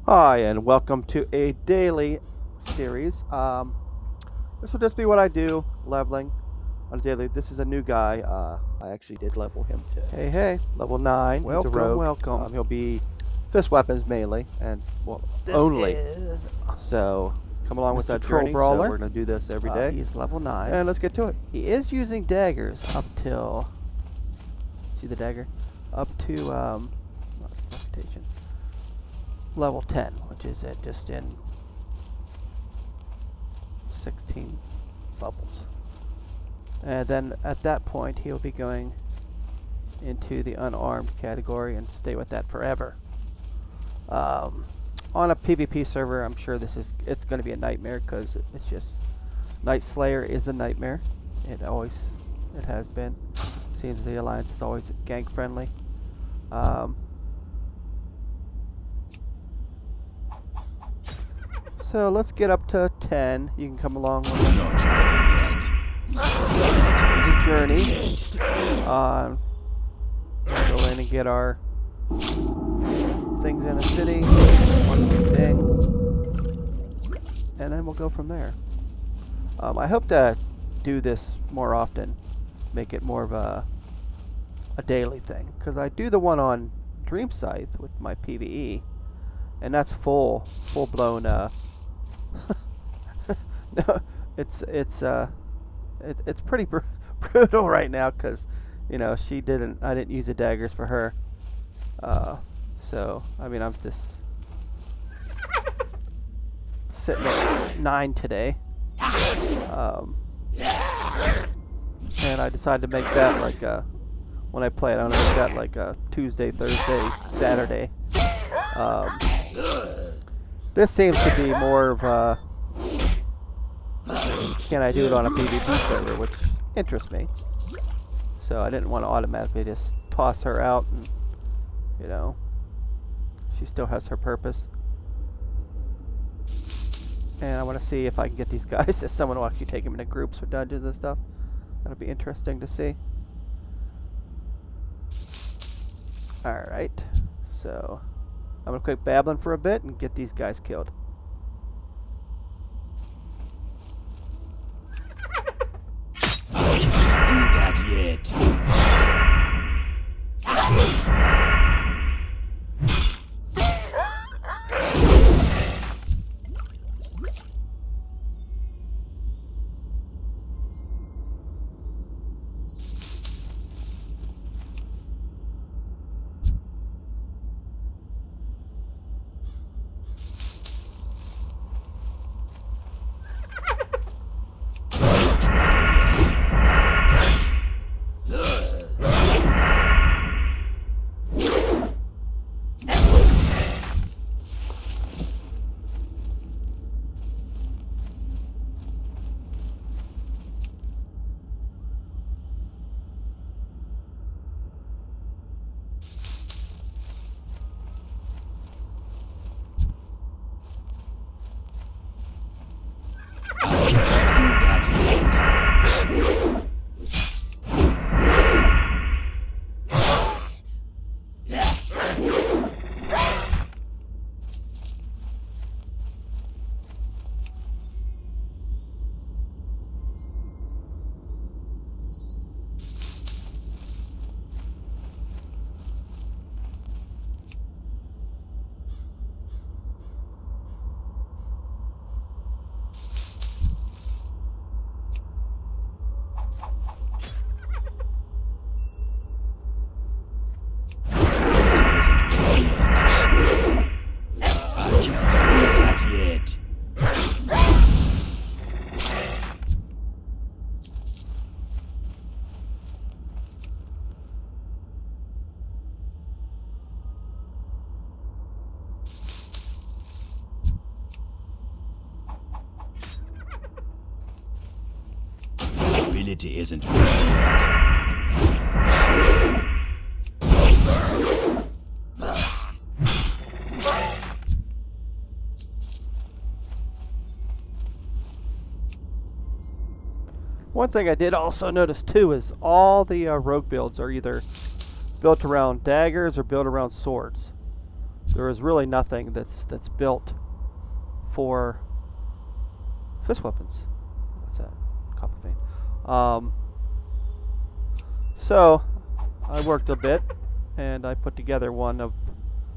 Hi, and welcome to a daily series. This will just be what I do, leveling on a daily. This is a new guy. I actually did level him too. Hey, level 9. Welcome, he's a rogue. welcome. He'll be fist weapons mainly, and well, This only. is So come along with Mr. that Troll journey. Brawler. So we're gonna do this every day, He's level 9. and let's get to it. He is using daggers up till... See the dagger? Up to, reputation. Level 10, which is just in 16 bubbles. And then at that point, he'll be going into the unarmed category and stay with that forever. On a PvP server, I'm sure it's going to be a nightmare because it's just Night Slayer is a nightmare. It has been. Seems the alliance is always gank friendly. So let's get up to 10. You can come along with the journey. We'll go in and get our things in the city. One thing. And then we'll go from there. I hope to do this more often. Make it more of a daily thing. Because I do the one on Dream Scythe with my PvE. And that's full blown no, it's pretty brutal right now because I didn't use the daggers for her. So I mean I'm just sitting at 9 today. And I decided to make that like when I play it, I'm gonna make that like a Tuesday, Thursday, Saturday. This seems to be more of a can I do it on a PvP server, which interests me. So I didn't want to automatically just toss her out, and she still has her purpose. And I want to see if I can get these guys, if someone will actually take them into groups or dungeons and stuff. That'll be interesting to see. Alright, so I'm going to quit babbling for a bit and get these guys killed. I can't do that yet. Ability isn't ready yet. One thing I did also notice too is all the rogue builds are either built around daggers or built around swords. there is really nothing that's built for fist weapons. What's that? Copper vein. So I worked a bit, and I put together one of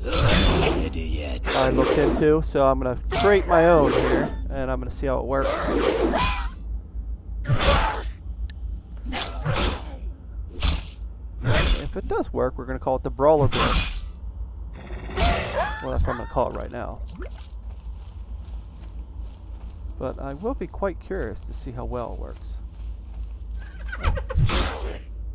I looked into. So I'm gonna create my own here, and I'm gonna see how it works. If it does work, we're gonna call it the Brawler Build. Well, that's what I'm gonna call it right now. But I will be quite curious to see how well it works.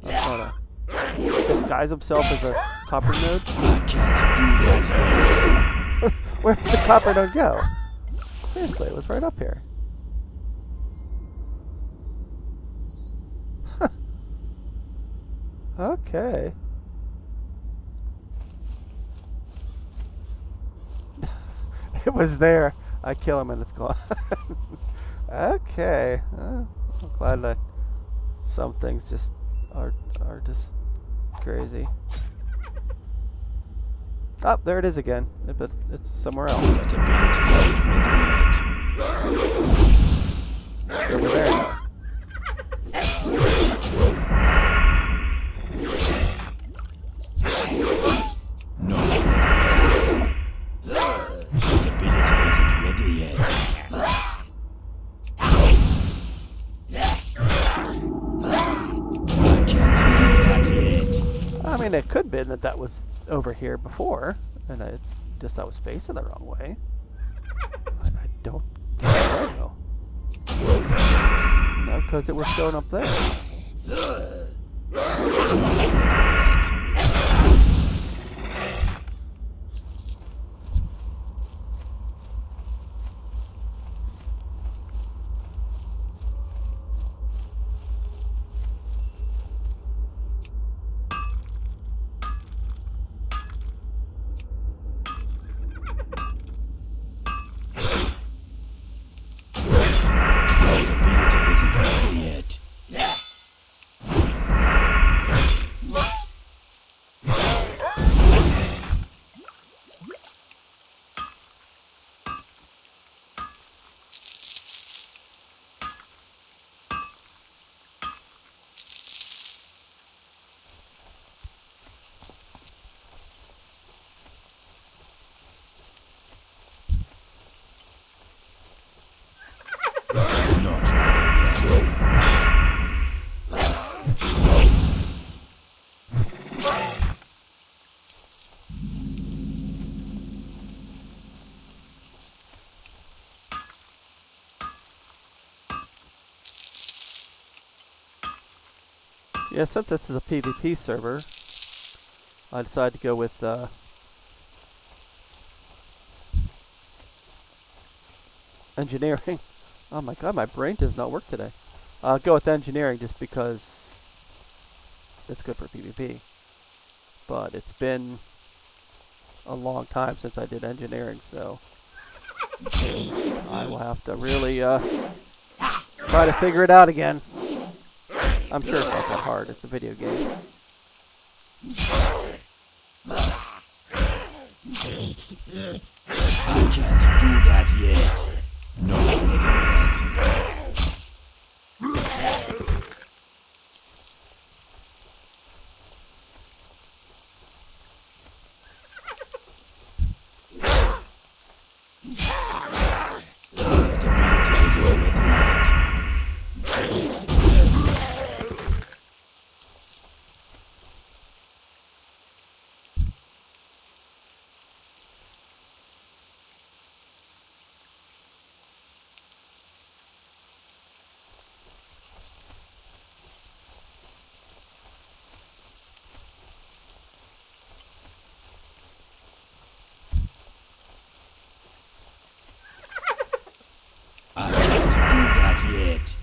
That's not a disguise himself as a copper node. I can't do that Where did the copper node go? Seriously, it was right up here. Okay. It was there. I kill him and it's gone. Okay. I'm glad that some things just are just crazy. Oh, there it is again. But it's somewhere else. That ability isn't ready yet. It's over there now. Not ready yet. That ability isn't ready yet. I can't do that yet. I mean, it could be that was over here before, and I was facing the wrong way. I don't know. No, because it was shown up there. Yeah, since this is a PvP server, I decided to go with engineering. Oh my god, my brain does not work today. I'll go with engineering just because it's good for PvP. But it's been a long time since I did engineering, so I will have to really try to figure it out again. I'm sure it's not that hard. It's a video game. I can't do that yet. Not ready yet. That ability isn't ready yet. I can't do that yet.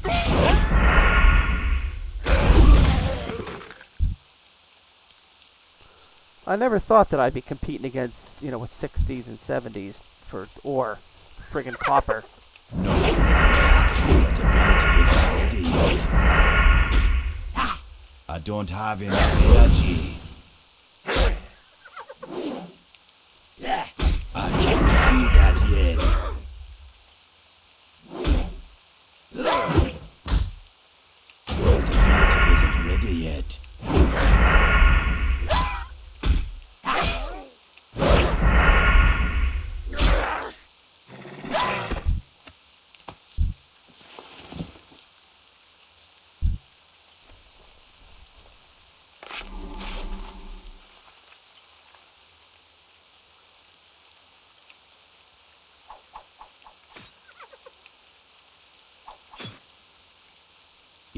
I never thought that I'd be competing against, with 60s and 70s for ore. Friggin' copper. Not ready yet. That ability isn't ready yet. I don't have enough energy.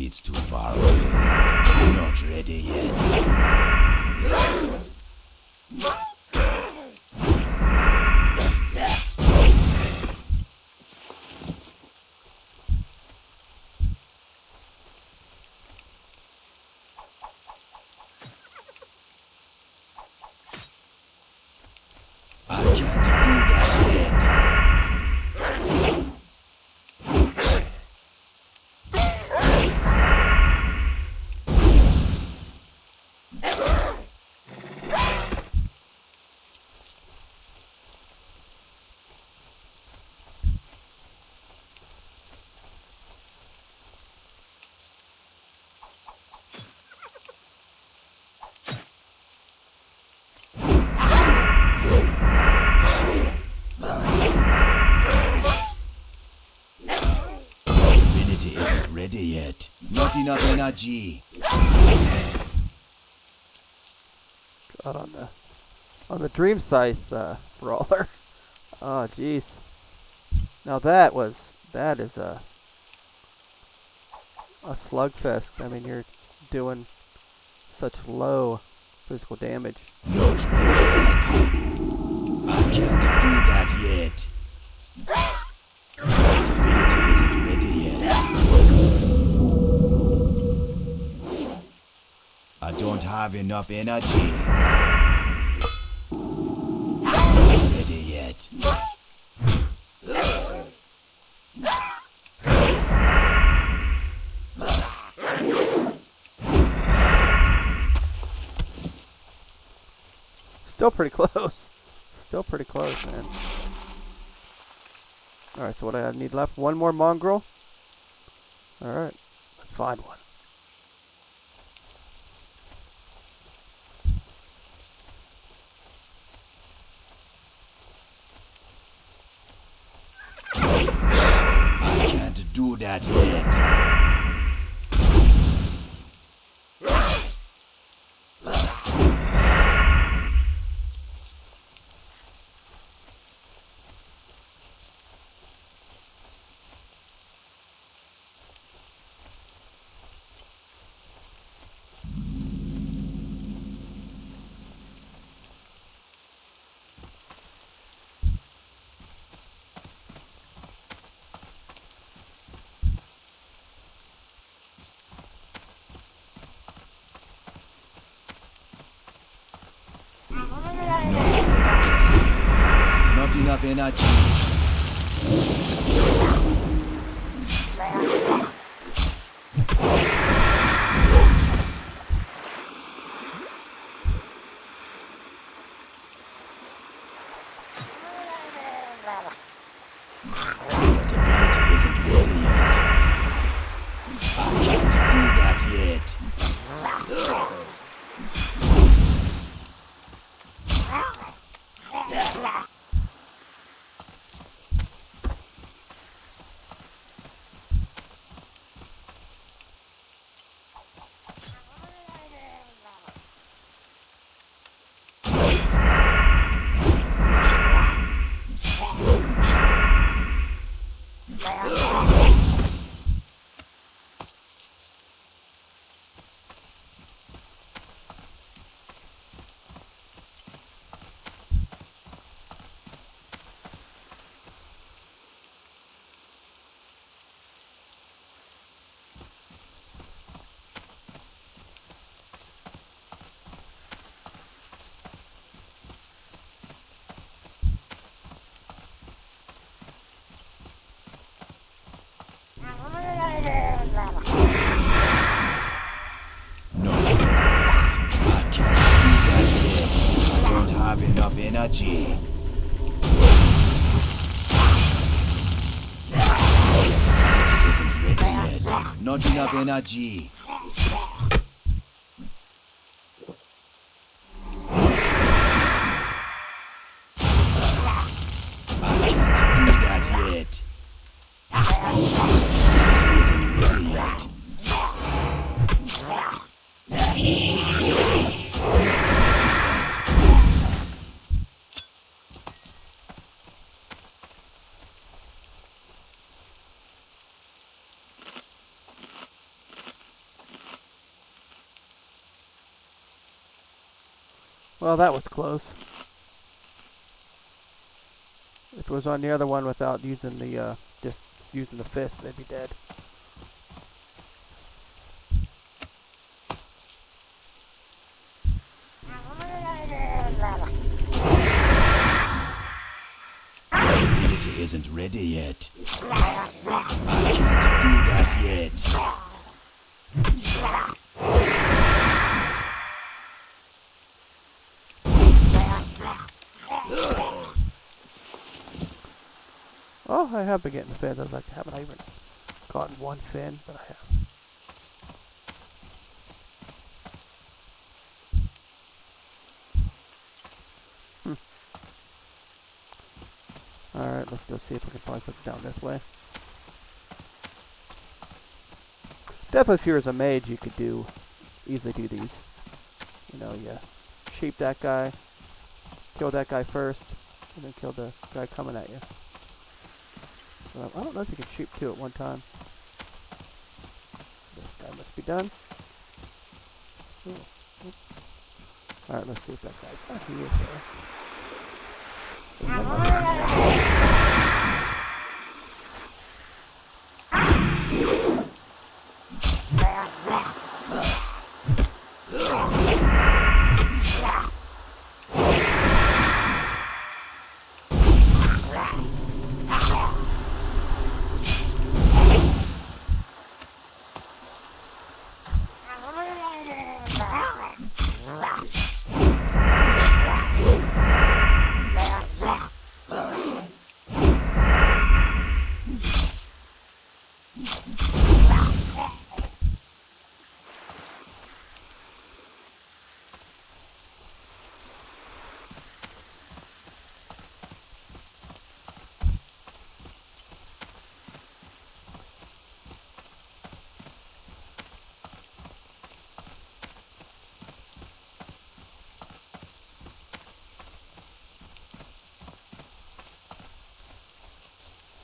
It's too far away. Not ready yet. I can't do that yet. Divinity isn't ready yet. Not enough energy. God, on the Dream Scythe brawler. Oh, jeez. Now that is a slugfest. I mean, you're doing such low physical damage. Not ready yet. I can't do that yet. Divinity isn't ready yet. I don't have enough energy. Not ready yet. Still pretty close. Still pretty close, man. Alright, so what I need left? One more mongrel? Alright, let's find one. I can't do that yet. Not enough energy. That ability isn't ready yet. I can't do that yet. Enough energy. It isn't ready yet. Not enough energy. I can't do that yet. It isn't ready yet. Well, that was close. If it was on the other one without using the, just using the fist, they'd be dead. Ability isn't ready yet. I can't do that yet. Oh, I have been getting fins. I was like, haven't I even gotten one fin? But I have. Alright, let's go see if we can find something down this way. Definitely if you're as a mage, you could easily do these. You know, you sheep that guy, kill that guy first, and then kill the guy coming at you. I don't know if you can sheep two at one time. This guy must be done. Alright, let's see if that guy's... Oh, he is there.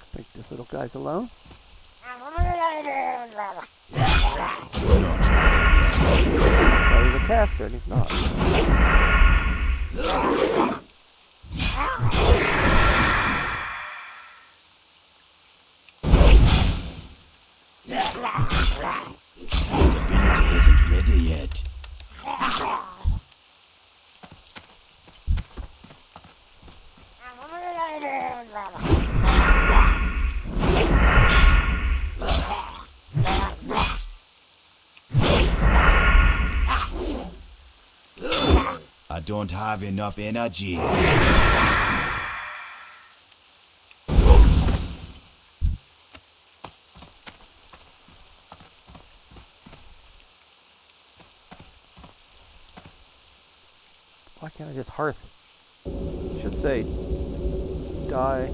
I think this little guy's alone. Not ready yet. Oh, he's a caster, and he's not. Ability isn't ready yet. I don't have enough energy. Why can't I just hearth? It should say die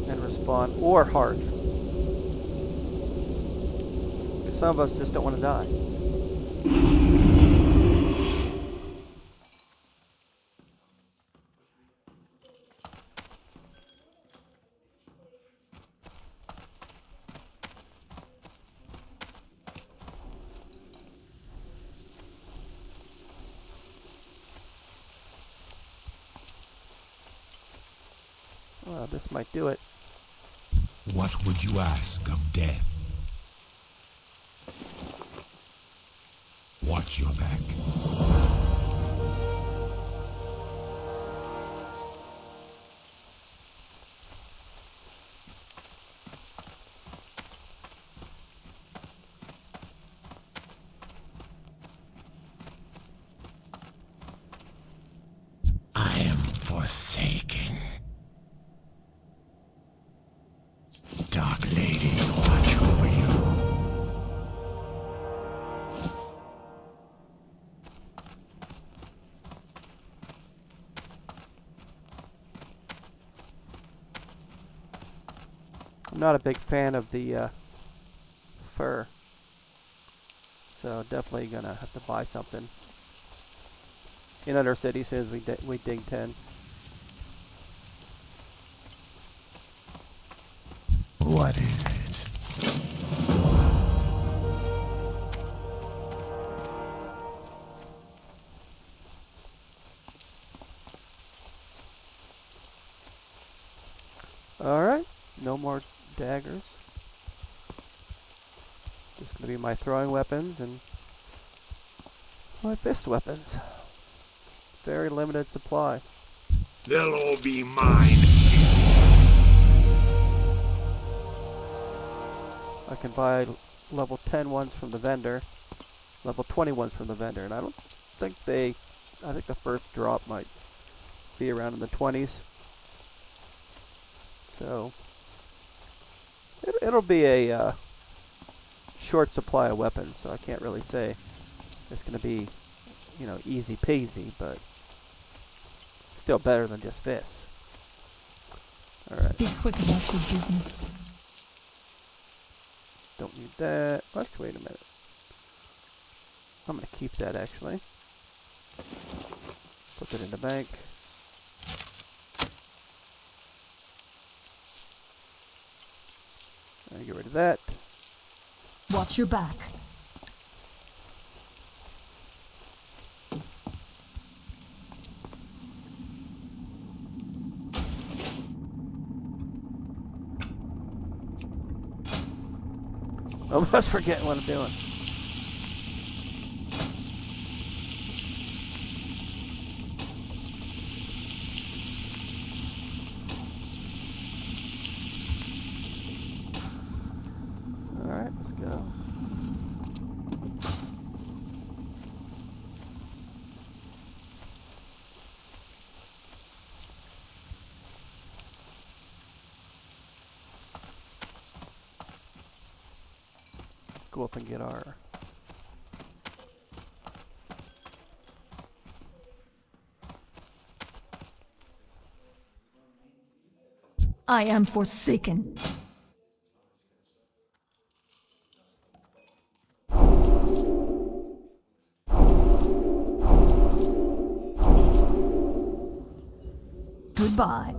and respawn or hearth. Some of us just don't want to die. Well, this might do it. What would you ask of death? Watch your back. I am forsaken. Dark Lady, watch over you. I'm not a big fan of the fur, so definitely gonna have to buy something in Undercity as soon as we dig 10. What is it? Alright, no more daggers. Just gonna be my throwing weapons and my fist weapons. Very limited supply. They'll all be mine. I can buy level 10 ones from the vendor, level 20 ones from the vendor, and I don't think I think the first drop might be around in the 20s. So, it'll be a short supply of weapons, so I can't really say it's going to be, you know, easy peasy, but still better than just fists. Alright, Be quick about your business. don't need that. Actually, wait a minute. I'm going to keep that, actually. Put it in the bank. Get rid of that. Watch your back. Almost forgetting what I'm doing. Alright, let's go. Go up and get our I am forsaken. Goodbye.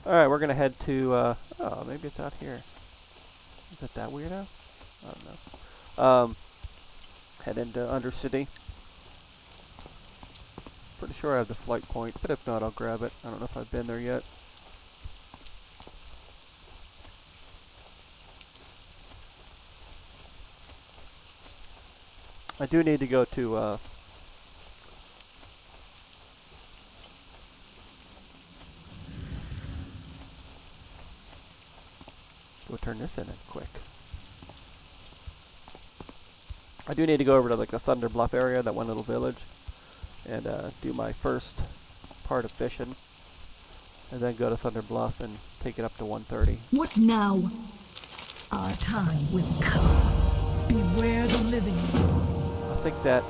Alright, we're gonna head to, oh, maybe it's out here. Is it that weirdo? I don't know. Head into Undercity. Pretty sure I have the flight point, but if not, I'll grab it. I don't know if I've been there yet. I do need to go to go turn this in quick. I do need to go over to like the Thunder Bluff area, that one little village, and do my first part of fishing, and then go to Thunder Bluff and take it up to 130. What now? Our time will come. Beware the living. I think that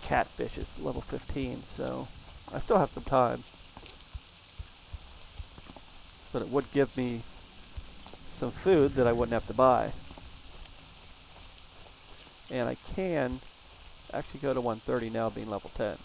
catfish is level 15, so I still have some time. But it would give me some food that I wouldn't have to buy. And I can actually go to 130 now, being level 10.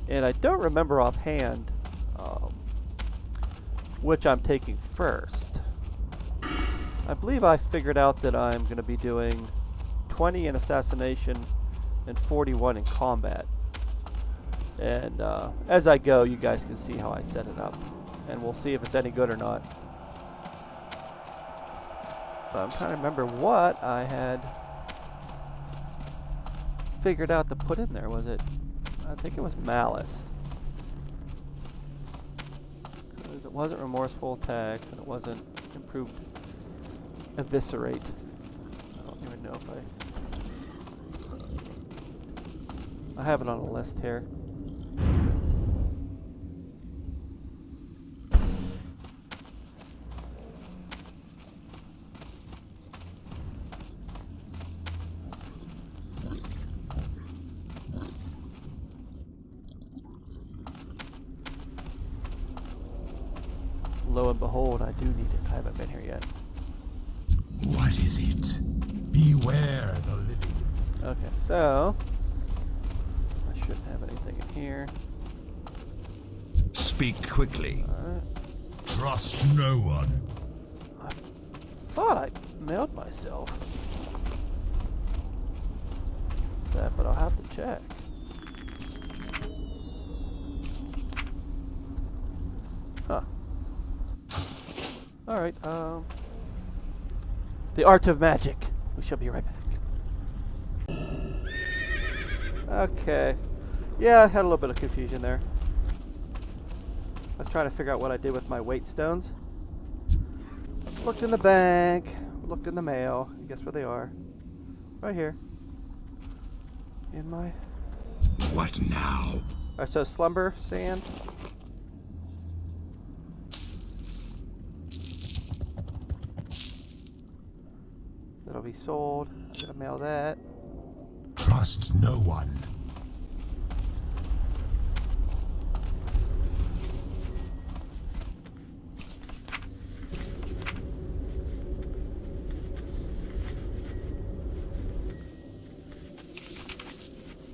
And I don't remember offhand which I'm taking first. I believe I figured out that I'm going to be doing 20 in assassination and 41 in combat. And as I go, you guys can see how I set it up. And we'll see if it's any good or not. But I'm trying to remember what I had figured out to put in there. Was it? I think it was Malice. Because it wasn't Remorseful Attacks, and it wasn't Improved Eviscerate. I don't even know if I have it on a list here. Lo and behold, I do need it. I haven't been here yet. What is it? Beware the living. Okay, so I shouldn't have anything in here. Speak quickly. Alright. Trust no one. I thought I mailed myself that, but I'll have to check. Huh. Alright, the art of magic. We shall be right back. Okay. Yeah, I had a little bit of confusion there. I was trying to figure out what I did with my weight stones. Looked in the bank, looked in the mail. Guess where they are? Right here. In my... What now? Alright, so slumber, sand. That'll be sold. I'm gonna mail that. Trust no one.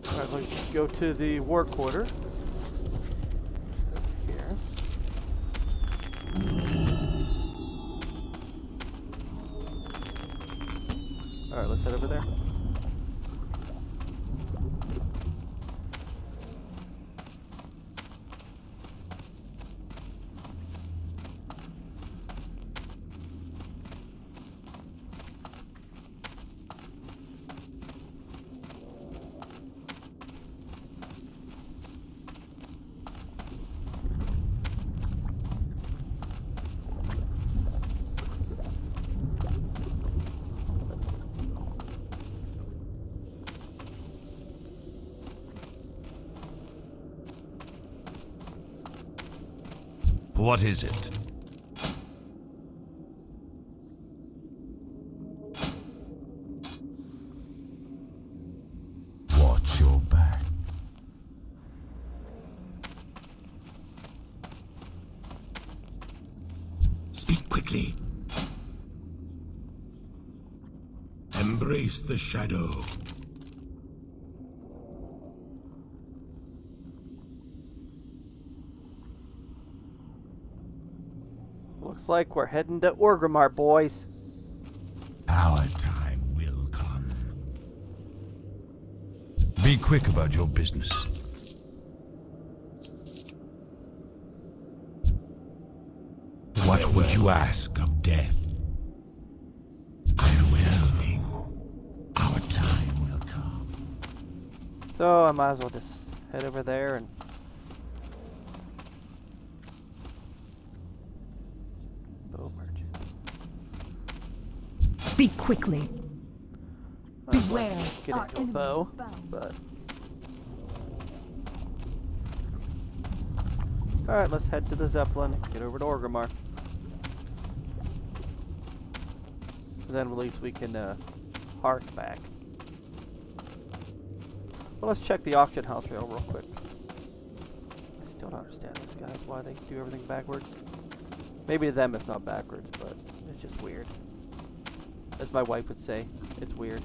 Alright, let's go to the war quarter. Here. Alright, let's head over there. What is it? Watch your back. quickly. Embrace the shadow. Looks like we're heading to Orgrimmar, boys. Our time will come. Be quick about your business. What would you ask of death? I will. Our time will come. So I might as well just head over there and bow merchant. Speak quickly. Beware. Get Our into a enemies bow, abound. but all right, let's head to the Zeppelin. Get over to Orgrimmar. Then at least we can hark back. Well, let's check the auction house real quick. I still don't understand these guys, why they do everything backwards. Maybe to them it's not backwards, but it's just weird. As my wife would say, it's weird.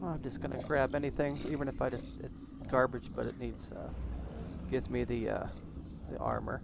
I'm just gonna grab anything, even if it's garbage, but it needs gives me the armor.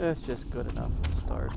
It's just good enough to start.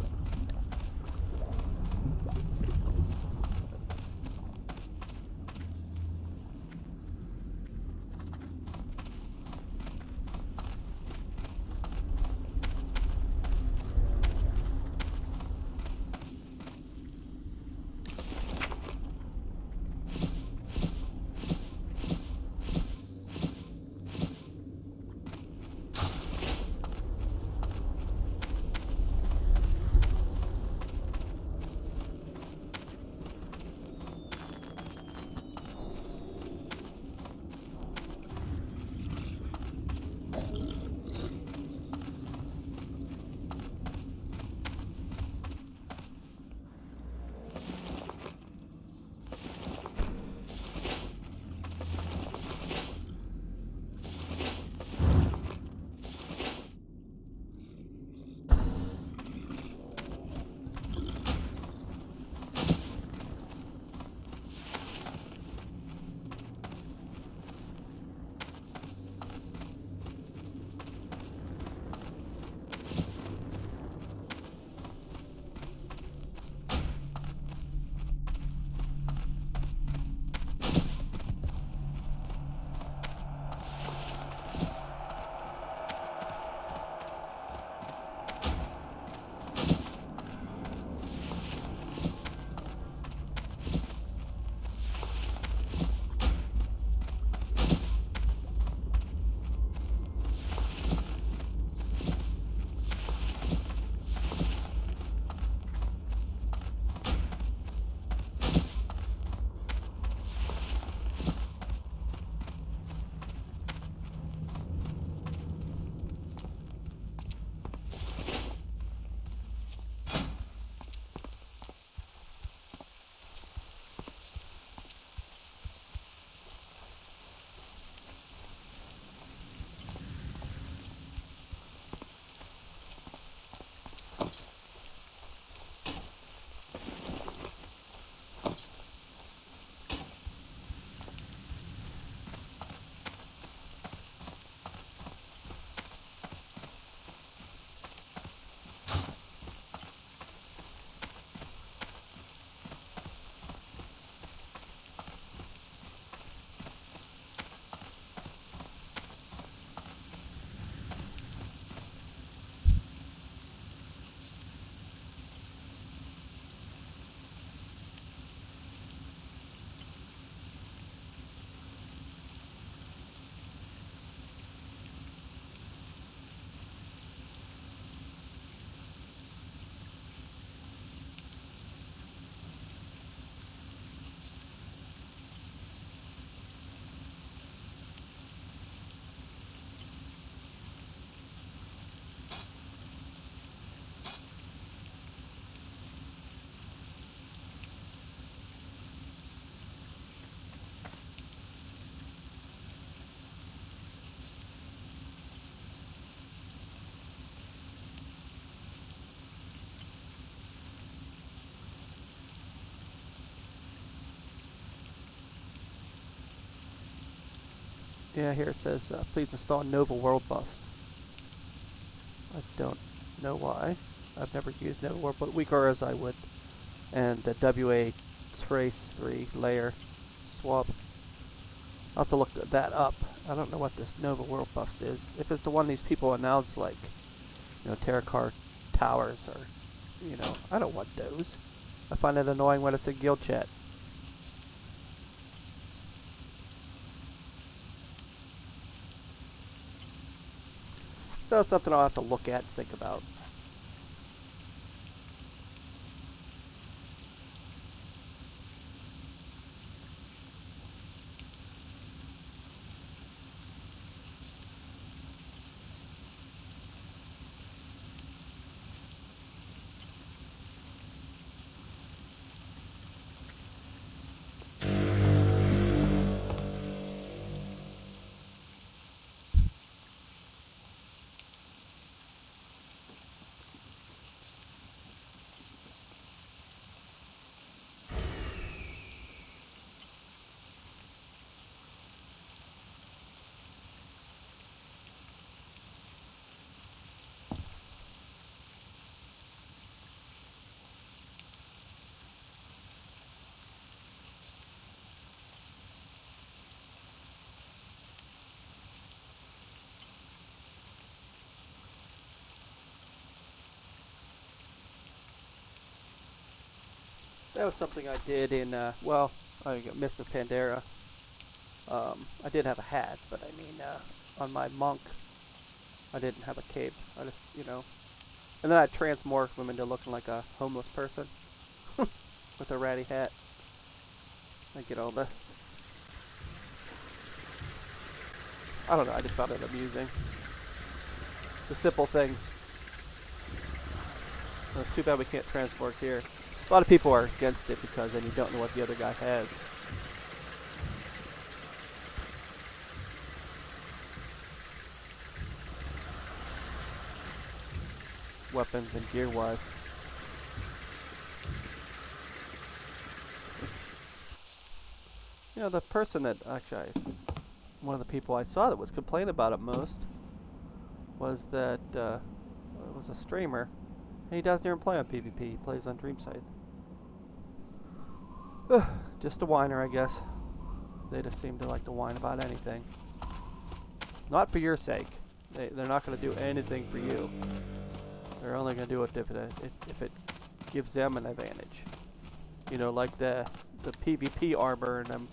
Yeah, here it says, please install Nova World buffs. I don't know why. I've never used Nova World, but weaker as I would. And the WA Trace 3 layer swap. I'll have to look that up. I don't know what this Nova World buffs is. If it's the one these people announce, like, you know, Terracar Towers, or, you know, I don't want those. I find it annoying when it's in guild chat. So it's something I'll have to look at and think about. That was something I did in, well, I got Mr. Pandera. I did have a hat, but I mean, on my monk, I didn't have a cape. I just, you know, and then I transmorphed him into looking like a homeless person with a ratty hat. I get all the, I don't know, I just found it amusing. The simple things. Well, it's too bad we can't transport here. A lot of people are against it because then you don't know what the other guy has. Weapons and gear wise. You know, the person that actually, one of the people I saw that was complaining about it most was that it was a streamer. And he doesn't even play on PvP, he plays on Dreamscythe. Just a whiner, I guess. They just seem to like to whine about anything. Not for your sake. They're not going to do anything for you. They're only going to do it if it gives them an advantage. You know, like the PvP armor, and I'm,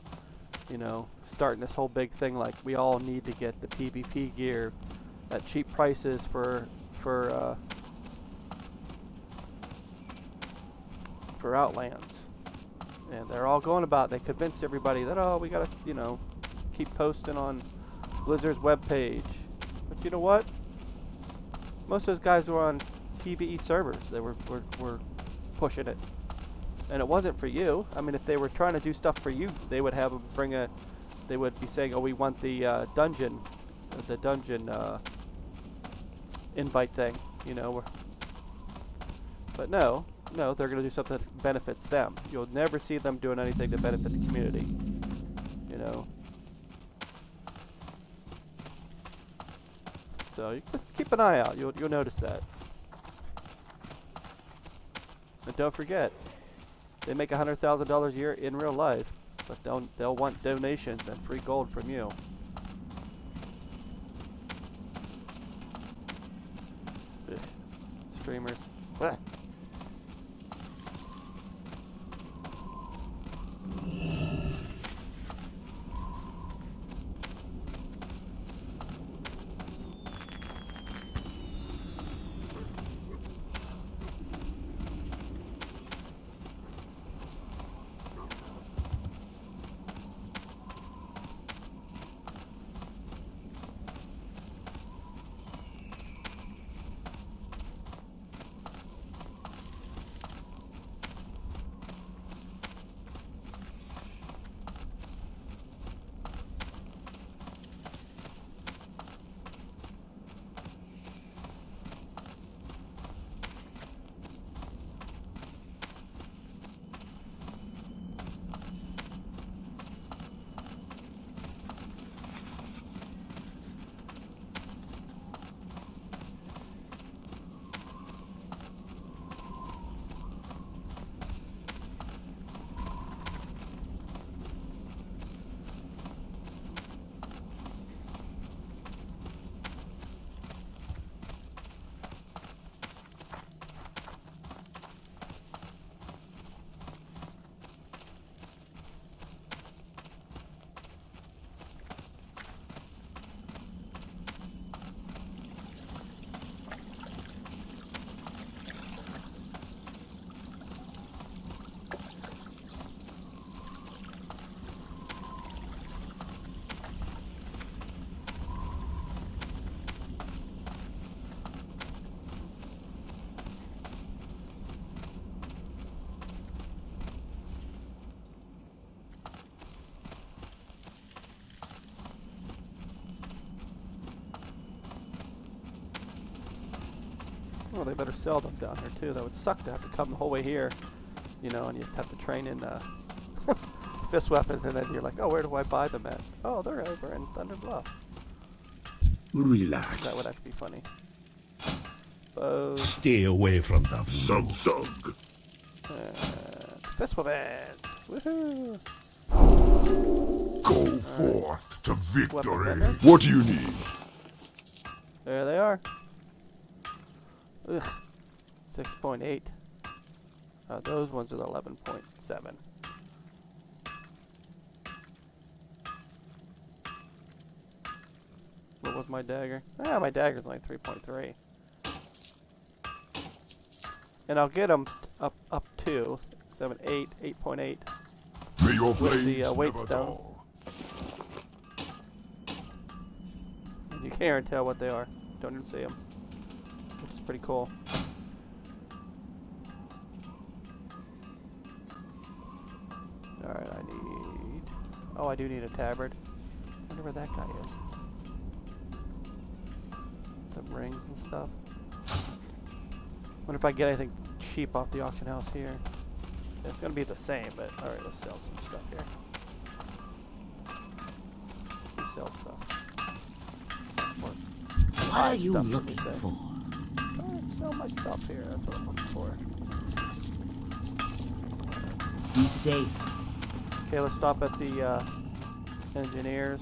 you know, starting this whole big thing like we all need to get the PvP gear at cheap prices for Outlands. And they're all going about, they convinced everybody that, oh, we gotta, you know, keep posting on Blizzard's webpage. But you know what? Most of those guys were on PvE servers. They were pushing it. And it wasn't for you. I mean, if they were trying to do stuff for you, they would have them bring a, they would be saying, oh, we want the dungeon invite thing, you know. But no, they're going to do something that benefits them. You'll never see them doing anything to benefit the community, you know. So you keep an eye out. You'll notice that. And don't forget, they make $100,000 a year in real life, but they'll want donations and free gold from you. Ugh. Streamers. Blah. Well, they better sell them down here too. That would suck to have to come the whole way here, you know, and you'd have to train in fist weapons, and then you're like, oh, where do I buy them at? Oh, they're over in Thunder Bluff. Relax. That would actually be funny. Bows. Stay away from the Sug. Fist weapons. Woohoo! Go forth to victory. vendor. What do you need? There they are. Ugh. 6.8. Those ones are the 11.7. What was my dagger? Ah, my dagger's only 3.3. And I'll get them up to 7, 8, 8.8 May your with blades the weight never stone. dull. And you can't tell what they are. Don't even see them, which is pretty cool. Alright, I need... Oh, I do need a tabard. I wonder where that guy is. Some rings and stuff. Wonder if I get anything cheap off the auction house here. It's gonna be the same, but alright, let's sell some stuff here. We sell stuff. Or What buy are you stuff, should we looking say. for? Alright, sell my stuff here. That's what I'm looking for. Be safe. Okay, let's stop at the engineers.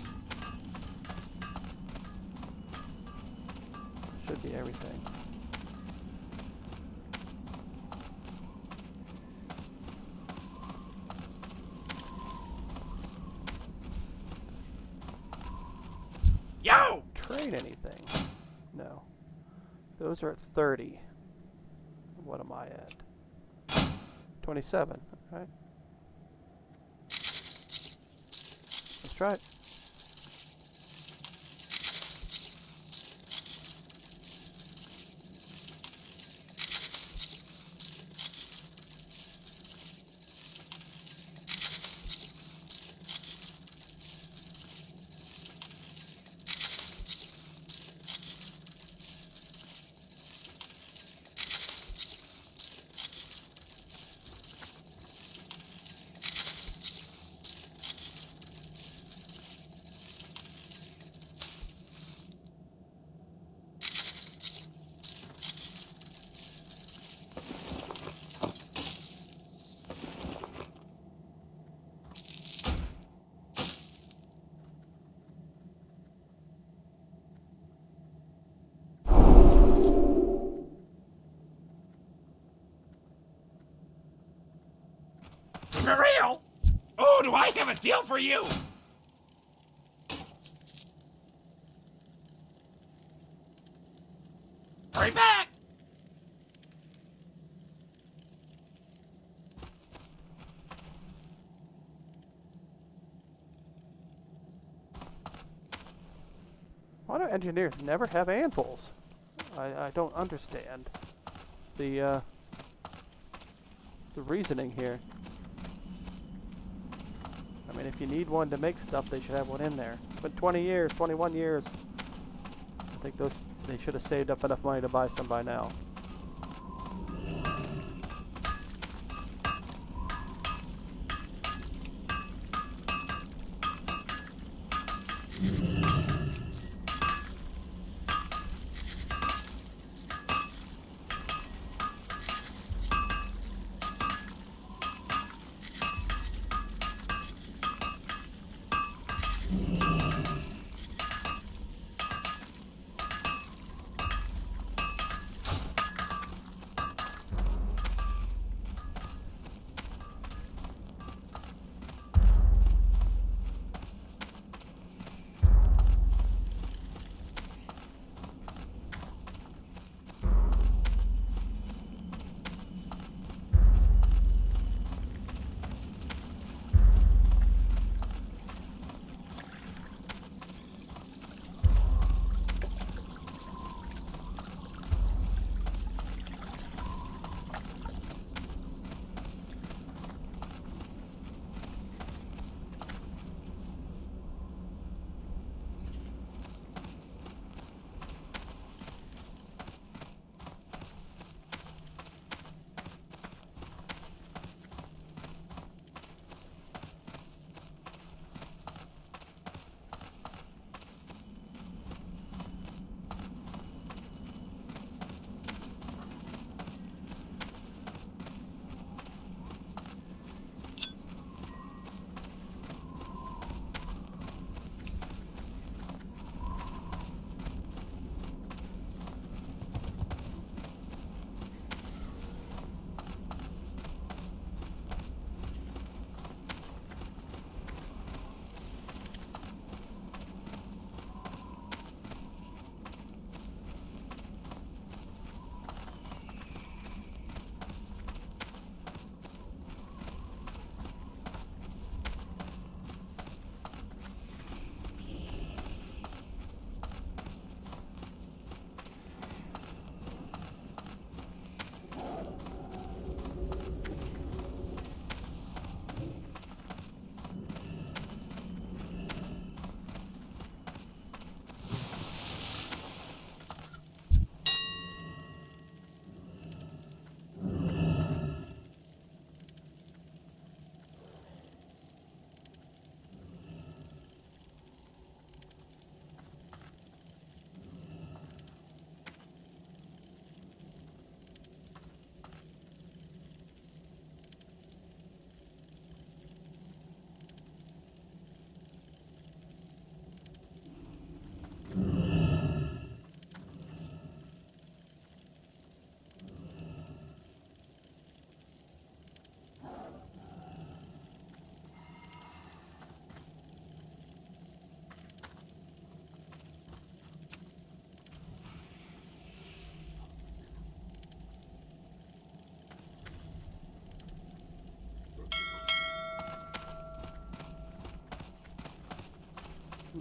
Should be everything. Yo! Trade anything? No. Those are at 30. What am I at? 27. Alright. Let's try it. For real? Oh, do I have a deal for you? Hurry back! Why do engineers never have anvils? I don't understand the reasoning here. I mean, if you need one to make stuff, they should have one in there. But 20 years, 21 years. I think they should have saved up enough money to buy some by now.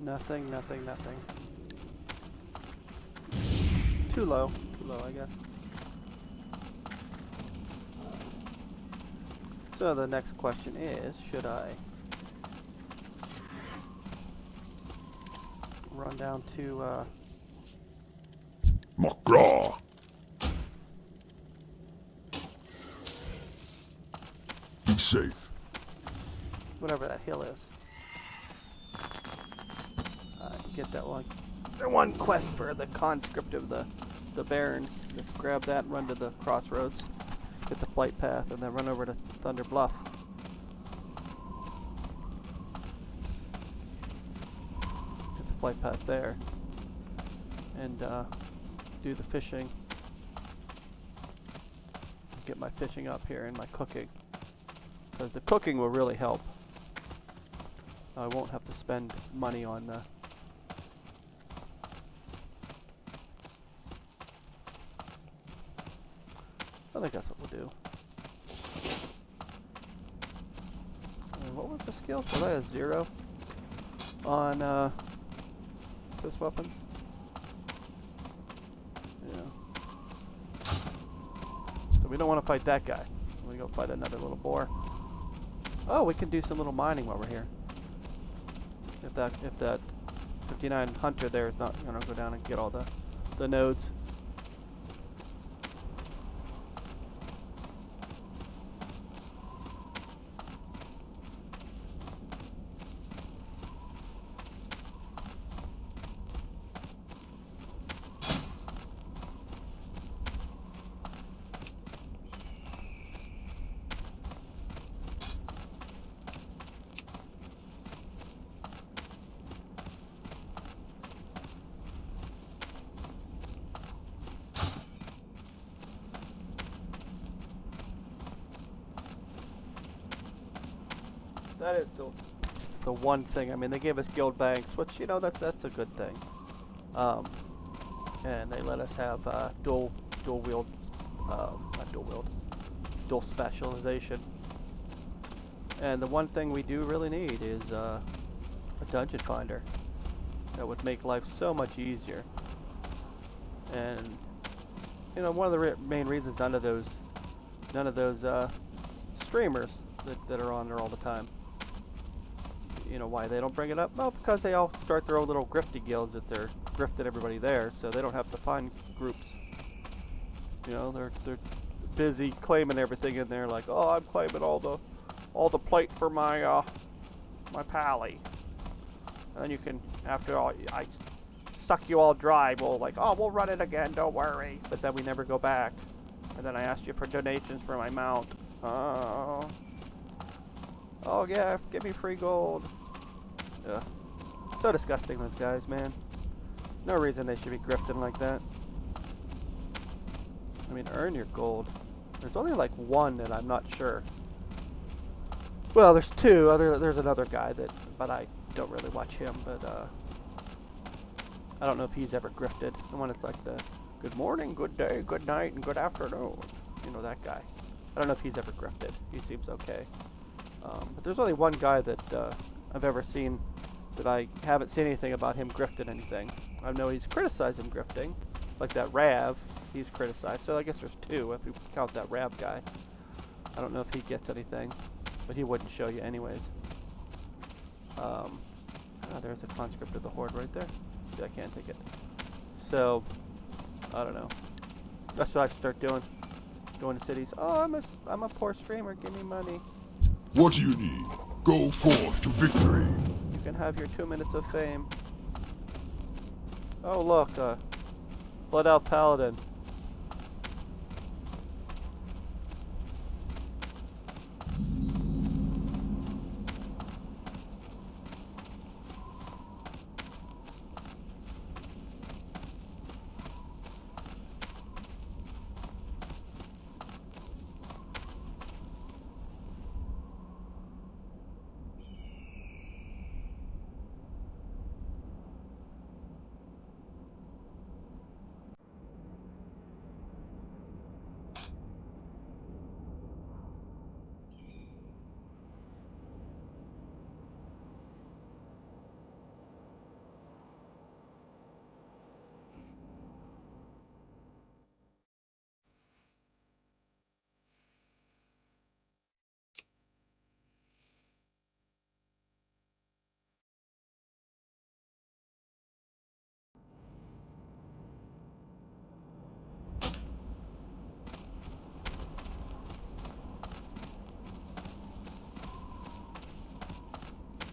Nothing, nothing, nothing. Too low, I guess. So the next question is, should I run down to, Macaw. Be safe. whatever that hill is? Get that one quest for the conscript of the barons. Just grab that and run to the crossroads, get the flight path, and then run over to Thunder Bluff. Get the flight path there, and do the fishing. Get my fishing up here and my cooking, because the cooking will really help. I won't have to spend money on I think that's what we'll do. And what was the skill? Was I a 0 on this weapon? Yeah. So we don't want to fight that guy. We go fight another little boar. Oh, we can do some little mining while we're here. If that 59 hunter there is not gonna go down and get all the nodes. That is the one thing. I mean, they gave us guild banks, which, you know, that's a good thing. And they let us have dual specialization. And the one thing we do really need is a dungeon finder. That would make life so much easier. And you know, one of the main reasons none of those streamers that are on there all the time. You know why they don't bring it up? Well, because they all start their own little grifty guilds that they're grifting everybody there, so they don't have to find groups. You know, they're busy claiming everything in there, like, oh, I'm claiming all the plate for my my pally. And then you can, after all, I suck you all dry. We'll we'll run it again, don't worry. But then we never go back. And then I asked you for donations for my mount. Oh yeah, give me free gold. Ugh. So disgusting, those guys, man. No reason they should be grifting like that. I mean, earn your gold. There's only like one that I'm not sure. Well, there's two. There's another guy but I don't really watch him. But I don't know if he's ever grifted. The one that's like the good morning, good day, good night, and good afternoon. You know, that guy. I don't know if he's ever grifted. He seems okay. But there's only one guy that I've ever seen that I haven't seen anything about him grifting anything. I know he's criticized him grifting, like that Rav. He's criticized. So I guess there's two if you count that Rav guy. I don't know if he gets anything, but he wouldn't show you anyways. There's a conscript of the Horde right there. See, I can't take it. So I don't know. That's what I start doing. Going to cities. Oh, I'm a poor streamer. Give me money. What do you need? Go forth to victory. You can have your 2 minutes of fame. Oh look, Blood Elf Paladin.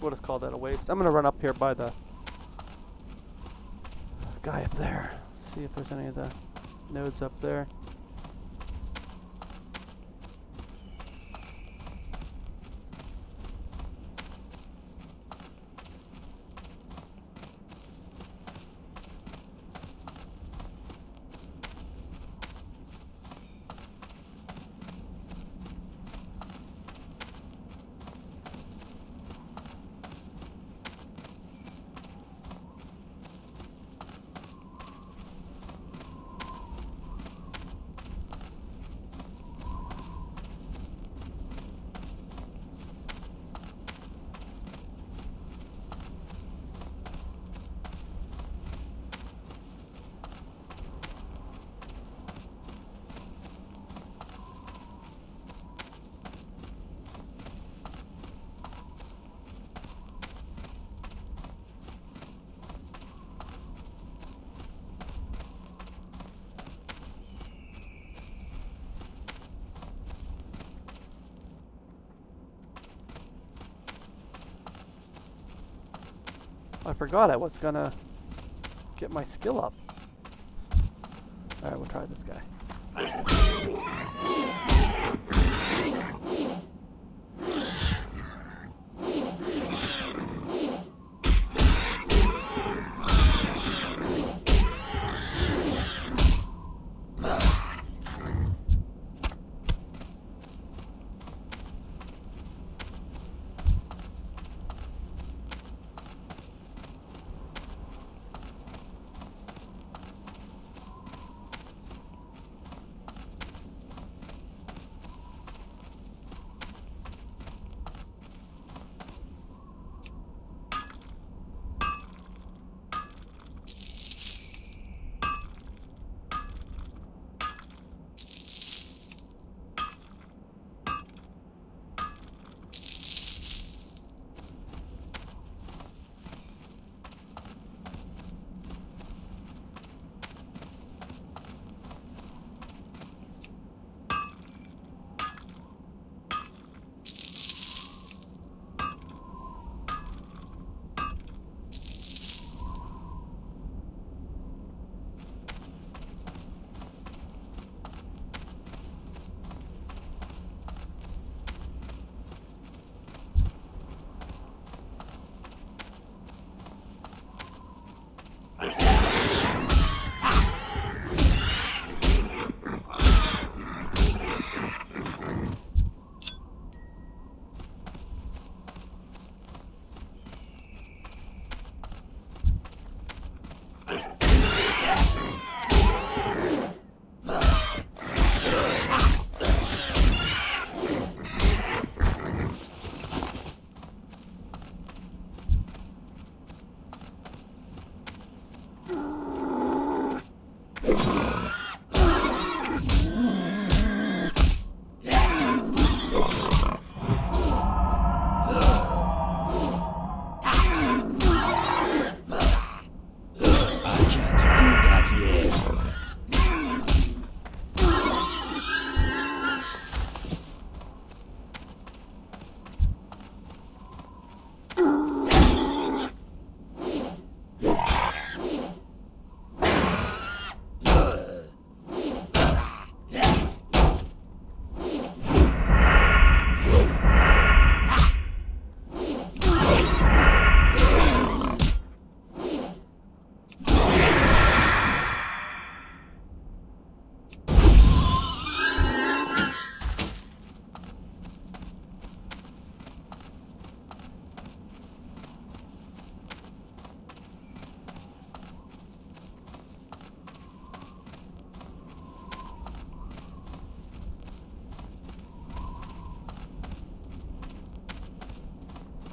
we'll just call that a waste. I'm gonna run up here by the guy up there. See if there's any of the nodes up there. I forgot I was gonna get my skill up. Alright, we'll try this guy.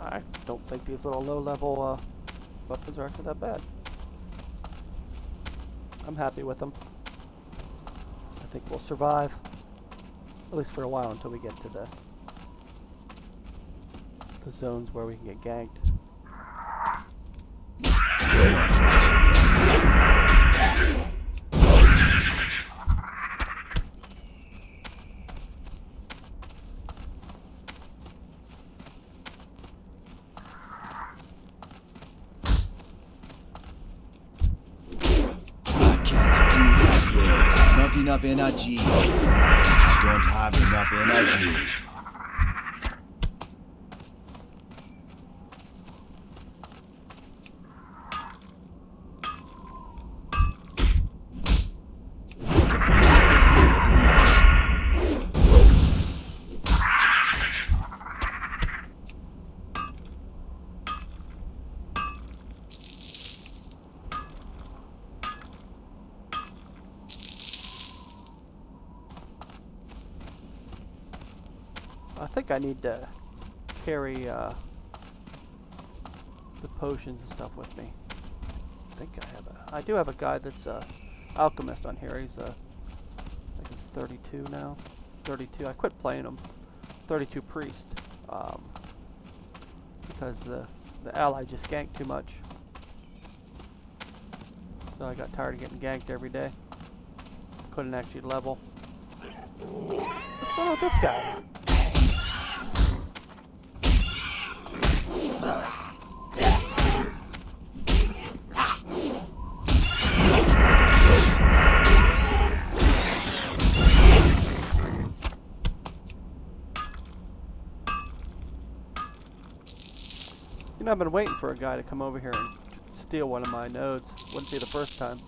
I don't think these little low-level weapons are actually that bad. I'm happy with them. I think we'll survive, at least for a while, until we get to the zones where we can get ganked. enough energy. I don't have enough energy. I think I need to carry the potions and stuff with me. I do have a guy that's a alchemist on here. He's I think it's 32 now. 32. I quit playing him. 32 priest. Because the ally just ganked too much. So I got tired of getting ganked every day. Couldn't actually level. What's going on with this guy? You know, I've been waiting for a guy to come over here and steal one of my nodes. Wouldn't be the first time.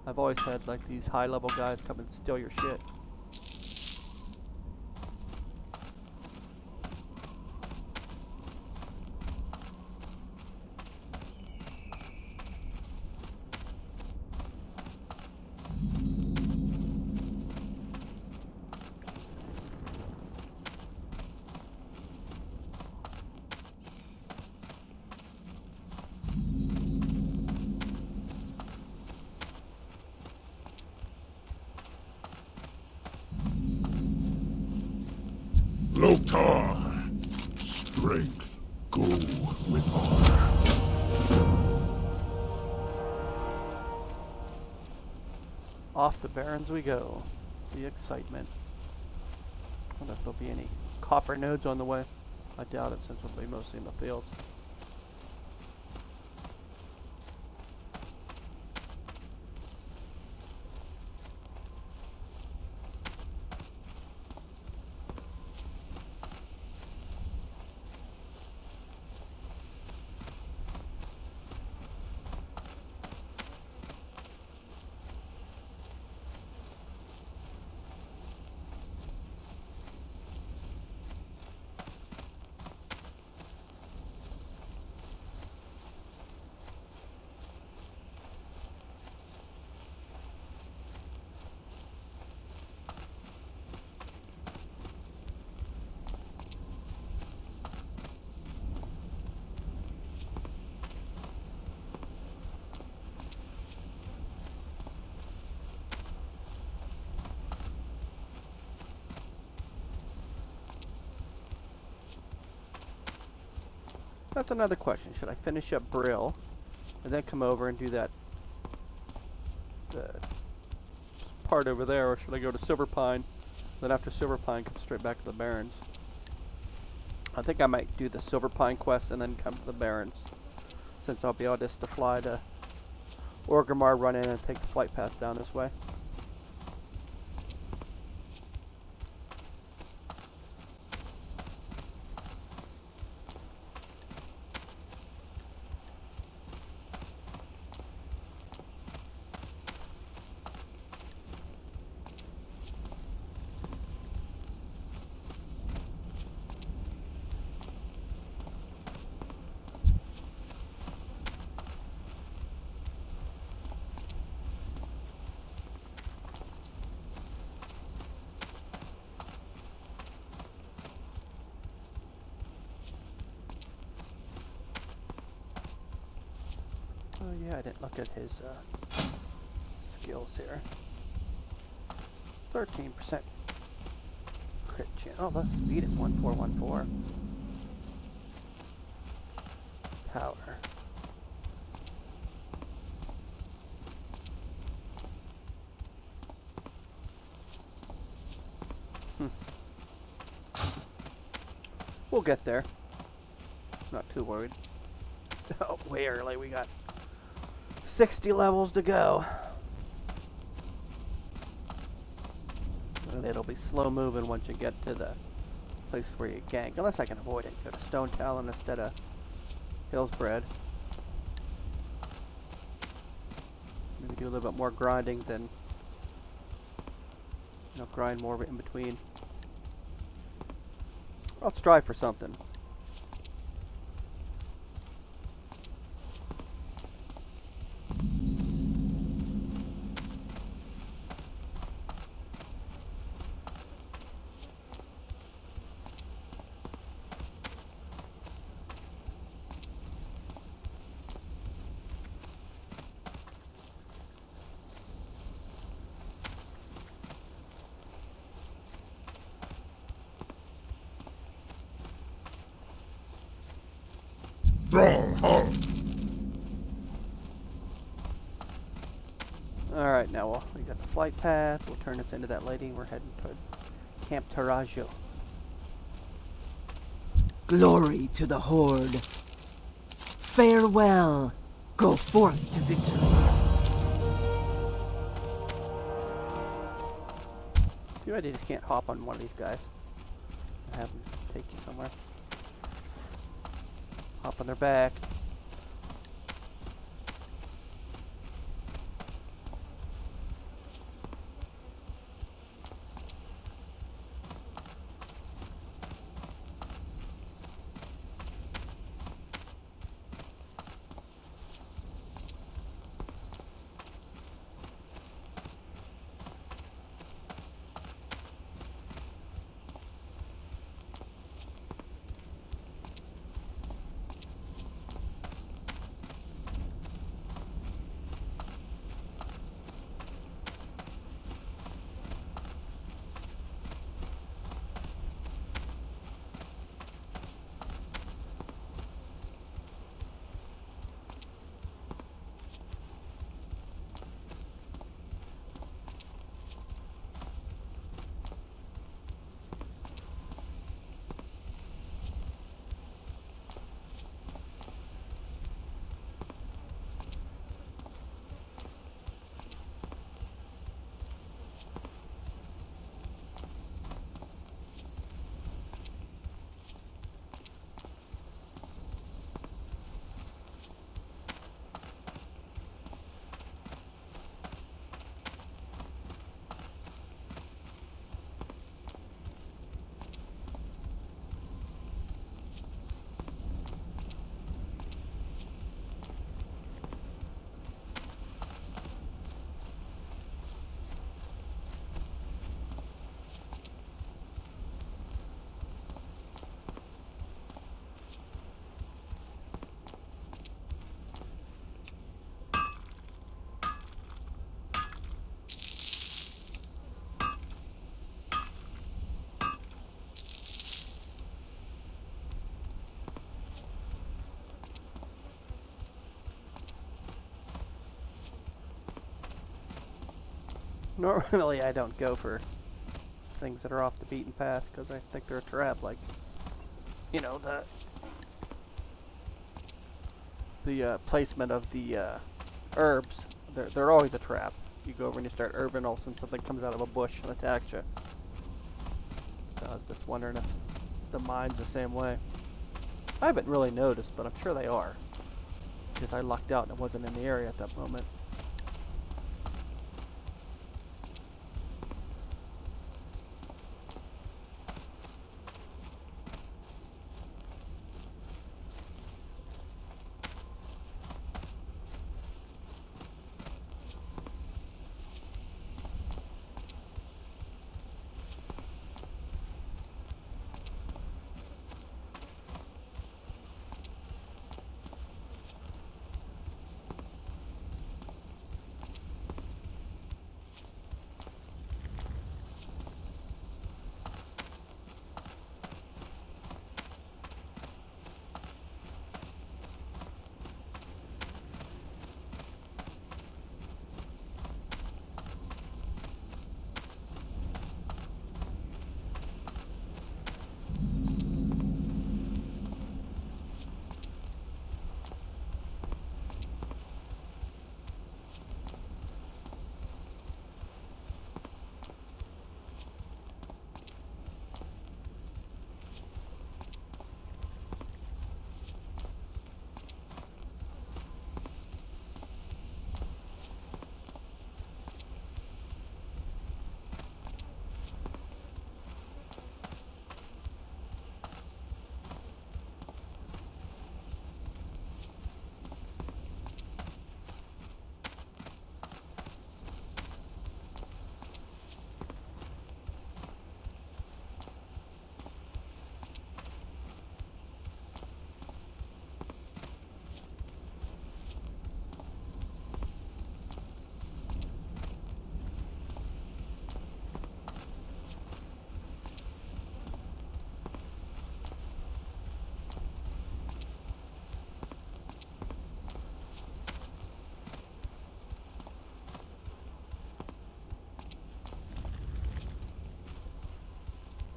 I've always had like these high-level guys come and steal your shit. Lotar, strength, go with honor. Off the Barrens we go. The excitement. I wonder if there'll be any copper nodes on the way. I doubt it, since we'll be mostly in the fields. That's another question. Should I finish up Brill and then come over and do that part over there, or should I go to Silver Pine, then after Silver Pine come straight back to the Barrens? I think I might do the Silver Pine quest and then come to the Barrens, since I'll be able just to fly to Orgrimmar, run in and take the flight path down this way. Oh yeah, I didn't look at his skills here. 13% crit chance. Oh, the speed is 1414. Power. We'll get there. Not too worried. Still way early. We got 60 levels to go. And it'll be slow moving once you get to the place where you gank. Unless I can avoid it. Go to Stone Talon instead of Hillsbred. Maybe do a little bit more grinding than, grind more in between. I'll strive for something. Alright, now we got the flight path. We'll turn us into that lady. We're heading toward Camp Tarajo. Glory to the Horde. Farewell. Go forth to victory. Too bad you just can't hop on one of these guys and have them take you somewhere. Hop on their back. Normally I don't go for things that are off the beaten path because I think they're a trap, like, the placement of the herbs. They're always a trap. You go over and you start herbing, all of a sudden something comes out of a bush and attacks you. So I was just wondering if the mine's the same way. I haven't really noticed, but I'm sure they are. Because I lucked out and it wasn't in the area at that moment.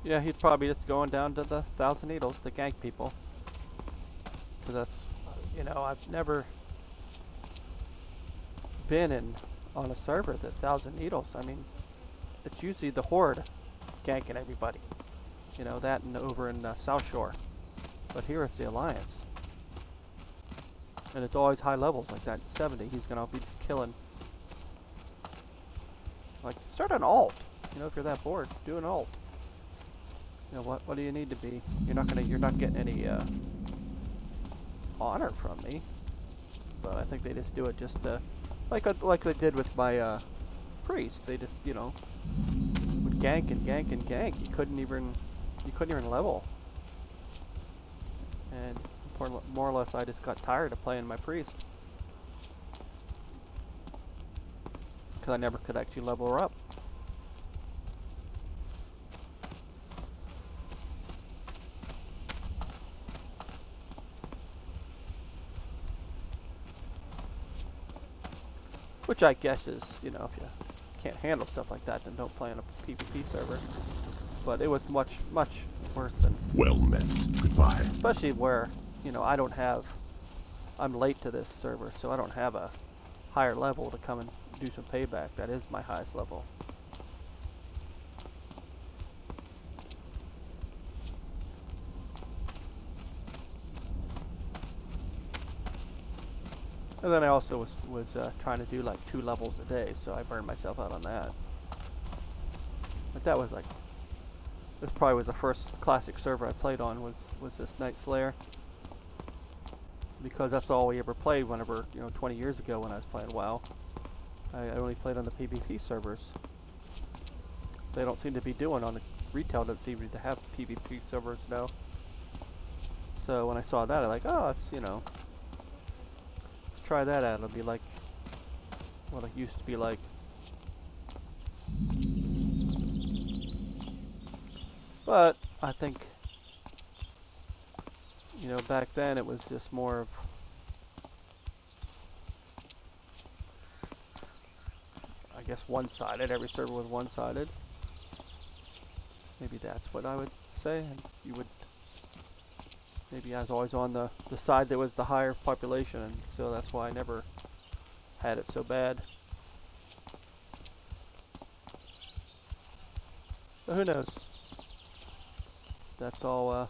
Yeah, he's probably just going down to the Thousand Needles to gank people. Cause that's, you know, I've never been in on a server that Thousand Needles. I mean, it's usually the Horde ganking everybody. You know, that and over in South Shore. But here it's the Alliance. And it's always high levels like that. 70, he's gonna be just killing. Like, start an alt. You know, if you're that bored, do an alt. You know what do you need to be? You're not getting any honor from me. But I think they just do it just to, like they did with my priest. They just, you know, would gank and gank and gank. You couldn't even level. And more or less, I just got tired of playing my priest because I never could actually level her up. Which I guess is, you know, if you can't handle stuff like that, then don't play on a PvP server. But it was much, much worse than... Well met. Goodbye. Especially where, you know, I'm late to this server, so I don't have a higher level to come and do some payback. That is my highest level. And then I also was trying to do like 2 levels a day, so I burned myself out on that. But that was like, this probably was the first classic server I played on was this Night Slayer. Because that's all we ever played whenever, you know, 20 years ago when I was playing WoW. I only played on the PvP servers. They don't seem to be doing on the retail, doesn't seem to have PvP servers now. So when I saw that, I'm like, oh, it's, you know, let's try that out. It'll be like what it used to be like. But I think, you know, back then it was just more of, I guess, one-sided. Every server was one-sided. Maybe that's what I would say. And you would, maybe I was always on the side that was the higher population, and so that's why I never had it so bad. But who knows? That's all,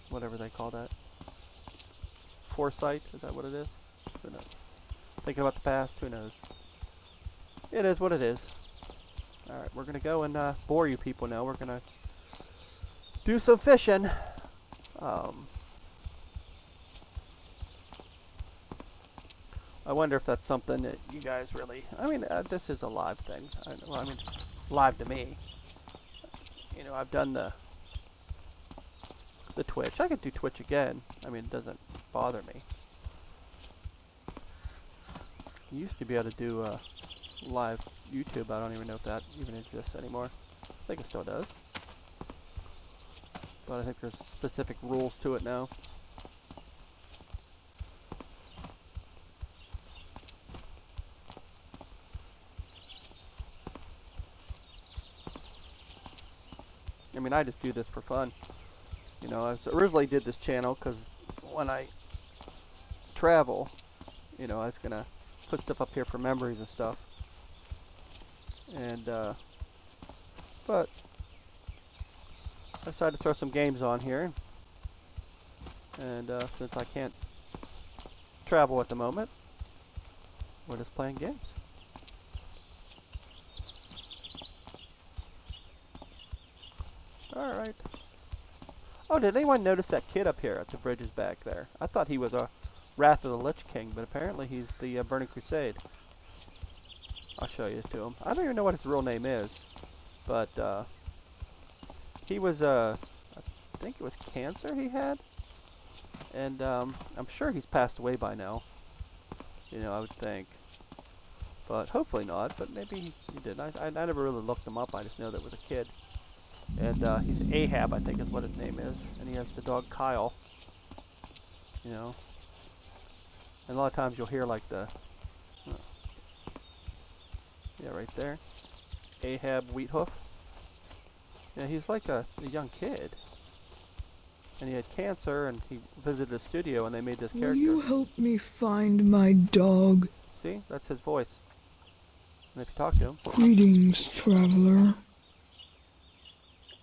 whatever they call that. Foresight, is that what it is? Who knows? Thinking about the past, who knows? It is what it is. Alright, we're gonna go and bore you people now. We're gonna do some fishing. I wonder if that's something that you guys really... I mean, this is a live thing. I mean, live to me. You know, I've done the Twitch. I could do Twitch again. I mean, it doesn't bother me. You used to be able to do live YouTube. I don't even know if that even exists anymore. I think it still does. But I think there's specific rules to it now. I mean, I just do this for fun. You know, I originally did this channel because when I travel, you know, I was gonna put stuff up here for memories and stuff. And, but I decided to throw some games on here. And, since I can't travel at the moment, we're just playing games. Alright. Oh, did anyone notice that kid up here at the bridges back there? I thought he was a Wrath of the Lich King, but apparently he's the Burning Crusade. I'll show you to him. I don't even know what his real name is, but he was, I think it was cancer he had, and I'm sure he's passed away by now. You know, I would think, but hopefully not. But maybe he did. I never really looked him up. I just know that was a kid. And he's Ahab, I think is what his name is. And he has the dog Kyle. You know. And a lot of times you'll hear like the... yeah, right there. Ahab Wheathoof. Yeah, he's like a young kid. And he had cancer, and he visited a studio, and they made this Will character. you help me find my dog? See? That's his voice. And if you talk to him, Greetings, traveler.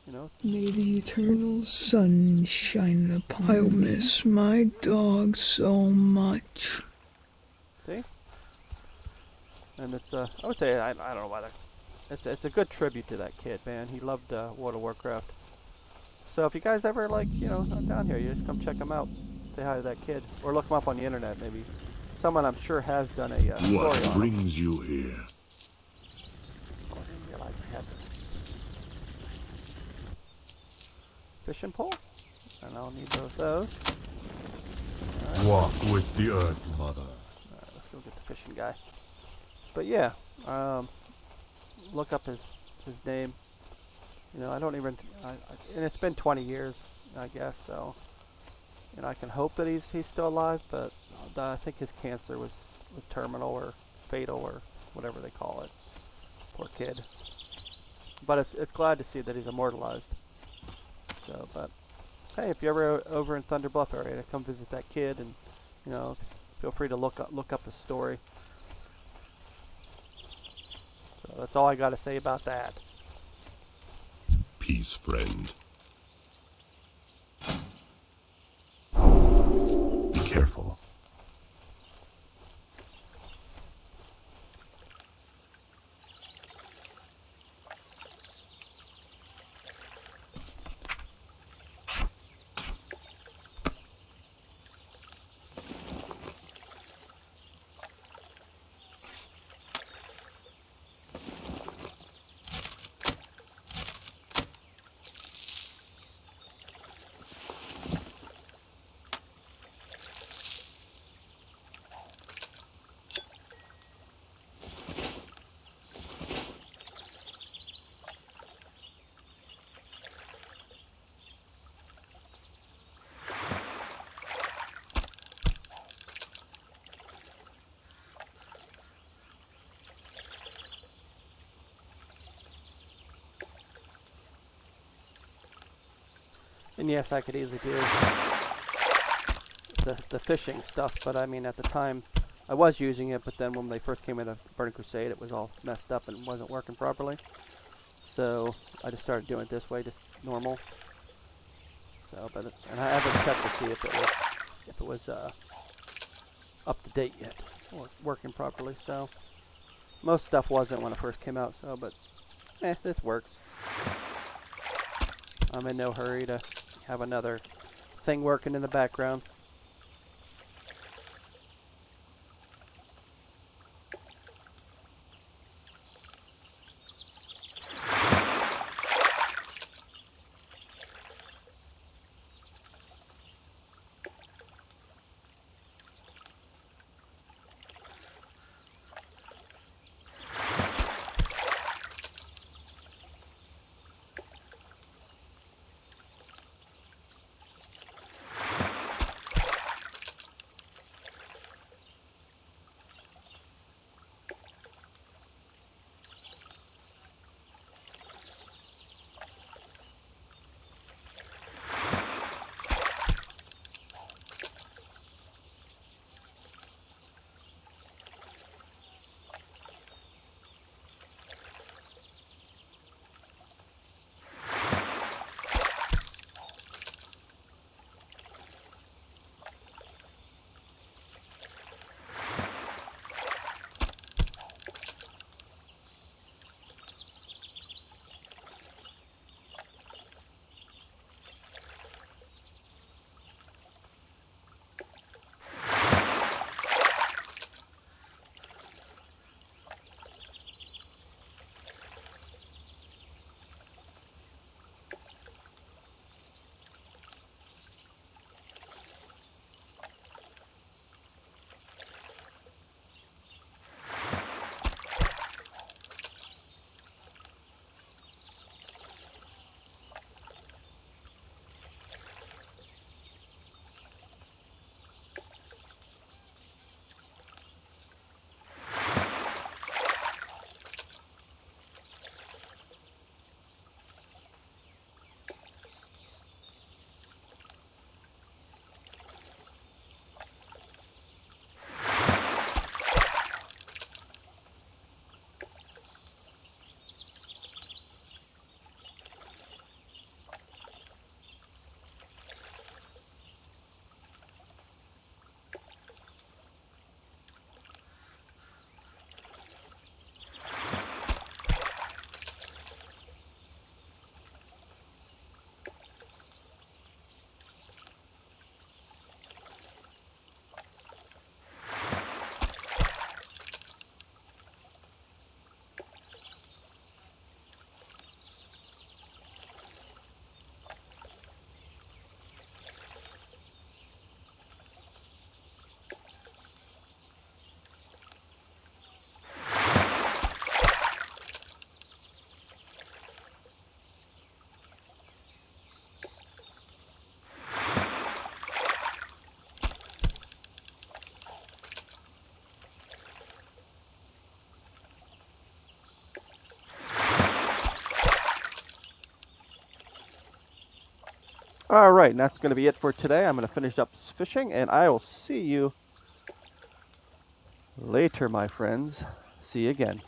you know, May the eternal sun shine upon you. I'll miss my dog so much. see? And it's, I would say, I don't know why it's a good tribute to that kid, man. He loved World of Warcraft. So if you guys ever, like, you know, are down here, you just come check him out. Say hi to that kid. Or look him up on the internet, maybe. Someone I'm sure has done a story What on him. brings you here? Oh, I didn't realize I had this. Fishing pole? And I'll need those. Walk with the earth, mother. Alright, let's go get the fishing guy. But yeah, look up his name. You know, I don't even, and it's been 20 years, I guess, so, you know, I can hope that he's still alive, but I think his cancer was terminal or fatal or whatever they call it. Poor kid. But it's glad to see that he's immortalized. So, but, hey, if you're ever over in Thunder Bluff area, come visit that kid, and, you know, feel free to look up his story. So that's all I got to say about that. Peace, friend. Be careful. And yes, I could easily do the fishing stuff, but I mean, at the time, I was using it, but then when they first came into Burning Crusade, it was all messed up and wasn't working properly. So I just started doing it this way, just normal. So, and I haven't checked to see if it was up to date yet or working properly. So most stuff wasn't when it first came out. So, but this works. I'm in no hurry to have another thing working in the background. Alright, and that's going to be it for today. I'm going to finish up fishing, and I will see you later, my friends. See you again.